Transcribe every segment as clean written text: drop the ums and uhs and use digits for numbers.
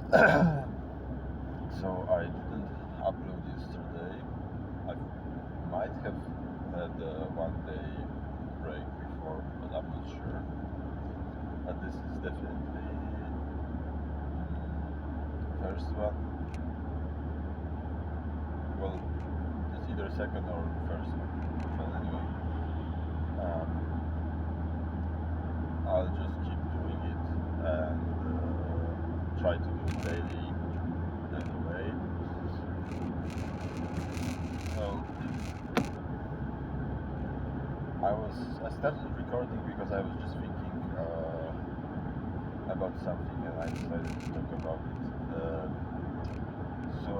So I didn't upload yesterday. I might have had a 1 day break before, but I'm not sure. But this is definitely first one. Well, it's either second or first one. But anyway, um, I'll just keep doing it and try to do it daily anyway. So I started recording because I was just thinking about something and I decided to talk about it. So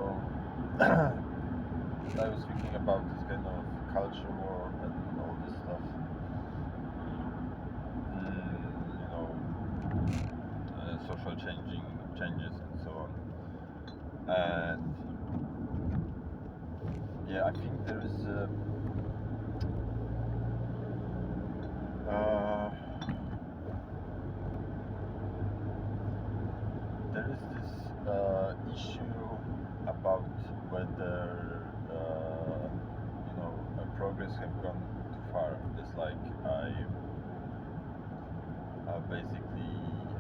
I was thinking about this kind of culture war and all this stuff. Social changes and so on. And yeah, I think there is this issue about whether progress have gone too far. It's like basically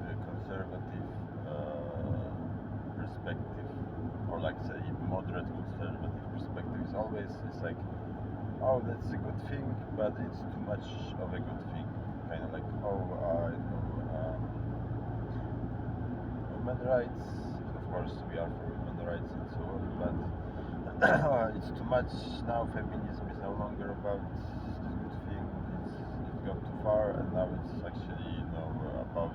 a conservative perspective, or like say moderate conservative perspective is always it's like, oh, that's a good thing, but it's too much of a good thing. Kind of like, oh, human rights. Of course, we are for human rights and so on, but it's too much now. Feminism is no longer about this good thing. It's gone too far, and now it's actually about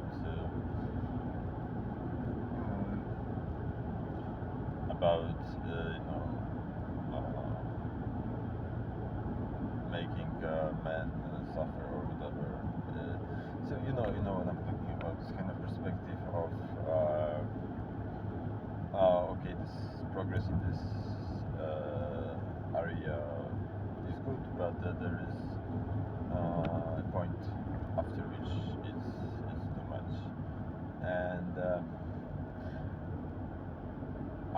making men suffer or whatever. So what I'm talking about. This kind of perspective of okay, this progress in this area is good, but there is a point after which it's too much. And I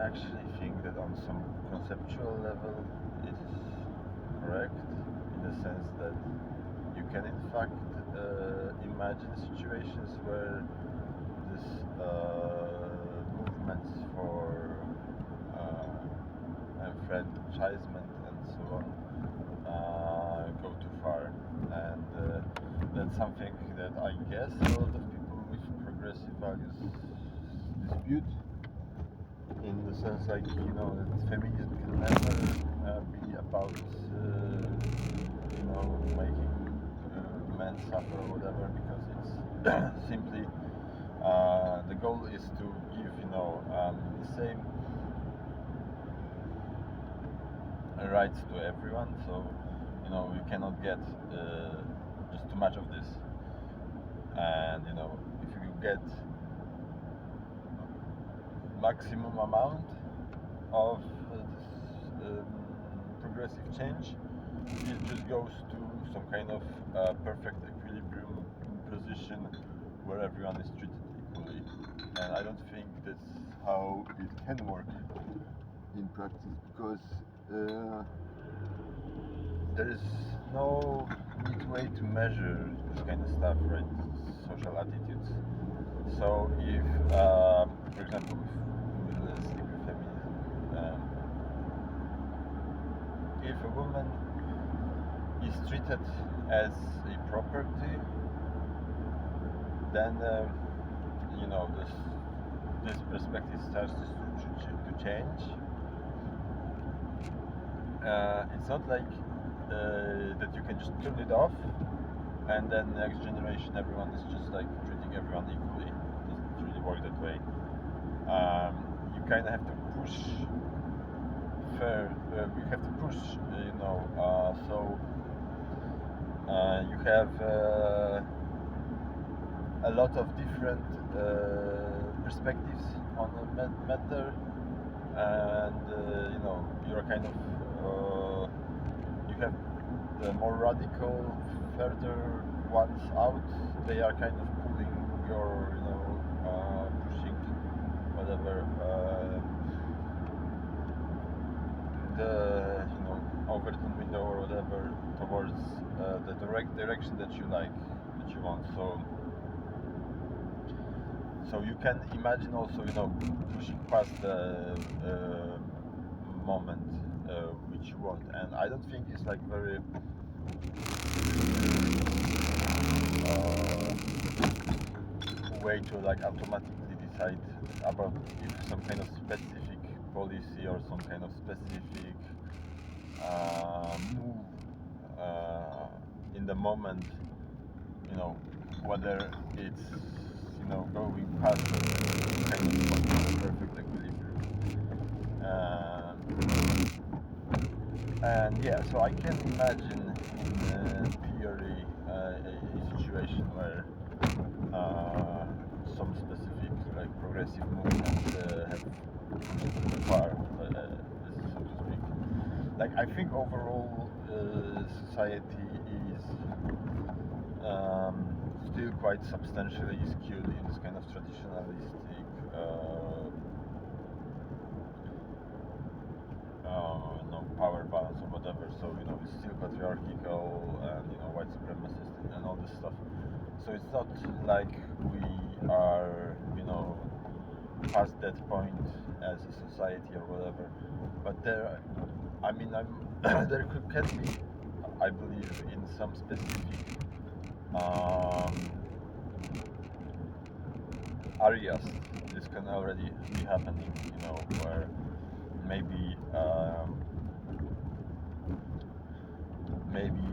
actually think that on some conceptual level it is correct, in the sense that you can in fact imagine situations where this movements for enfranchisement and so on go too far, and that's something that I guess a lot of people with progressive values dispute, in the sense like that feminism can never be about making men suffer or whatever, because it's simply the goal is to give the same rights to everyone. So you cannot get just too much of this, and if you get maximum amount of this progressive change, it just goes to some kind of perfect equilibrium position where everyone is treated equally. And I don't think that's how it can work in practice, because there is no neat way to measure this kind of stuff, right? Social attitudes. So if, for example, let's stick with feminism, if a woman is treated as a property, then this perspective starts to change. It's not like that you can just turn it off, and then next generation everyone is just like treating everyone equally. It doesn't really work that way. You kind of have to push you have to push, so you have a lot of different perspectives on a matter, and you're kind of you have the more radical, further ones out. They are kind of pulling your, pushing whatever, the Overton window or whatever towards the direct direction that you like, that you want. So you can imagine also, pushing past the moment which you want, and I don't think it's like very way to like automatically decide about if some kind of specific policy or some kind of specific move in the moment, whether it's going past the kind of perfect equilibrium. And yeah, so I can imagine in theory a situation where some specific like progressive movements have pushed too far, so to speak. Like I think overall society is still quite substantially skewed in this kind of traditionalistic power balance or whatever. So it's still patriarchal and white supremacist and all this stuff. So it's not like we are past that point as a society or whatever. But there can be, I believe, in some specific areas this can already be happening. Where maybe maybe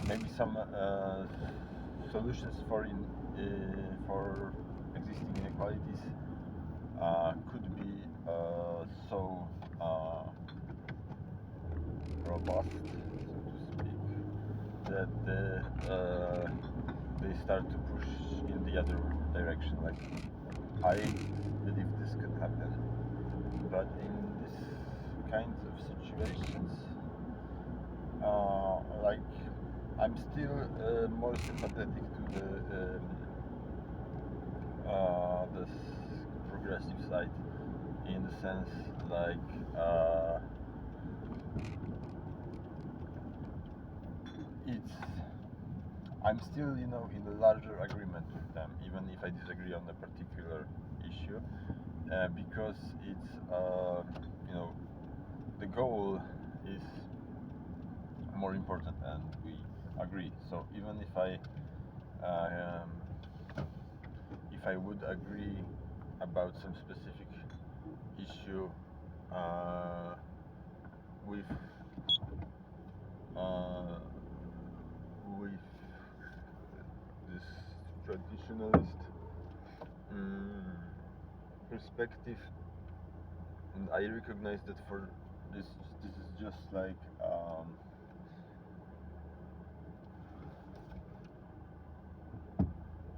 maybe some solutions for existing inequalities could be so robust, so to speak, that they start to push in the other direction. Like I believe this could happen, but in this kinds of situations, like I'm still more sympathetic to the progressive side, in the sense like it's I'm still in a larger agreement with them, even if I disagree on a particular issue, because it's the goal is more important and we agree. So even if I would agree about some specific issue with uh, with this traditionalist perspective, and I recognize that for this is just like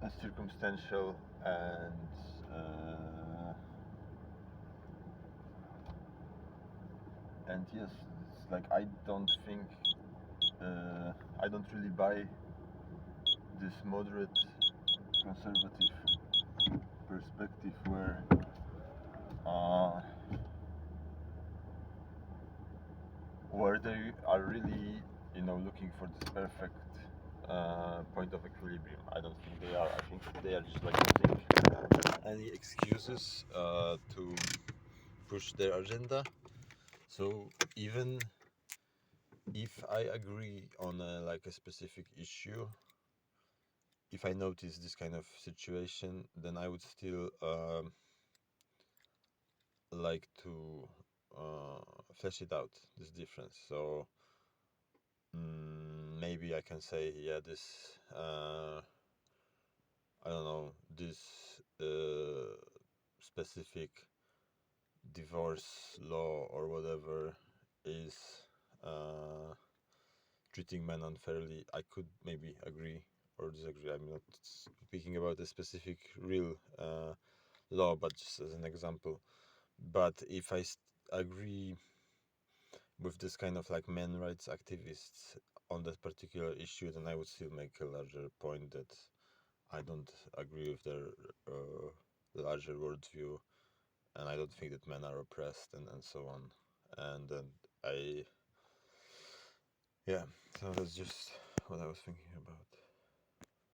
a circumstantial and yes, it's like I don't really buy this moderate conservative perspective uh, where they are really looking for this perfect point of equilibrium. I don't think they are. I think they are just like using any excuses to push their agenda. So even if I agree on like a specific issue, if I notice this kind of situation, then I would still like to flesh it out, this difference. So maybe I can say, yeah, this I don't know, this specific divorce law or whatever is uh, treating men unfairly. I could maybe agree or disagree. I'm not speaking about a specific real law, but just as an example. But if I agree with this kind of like men rights activists on that particular issue, then I would still make a larger point that I don't agree with their larger worldview, and I don't think that men are oppressed and so on. And yeah, so that's just what I was thinking about.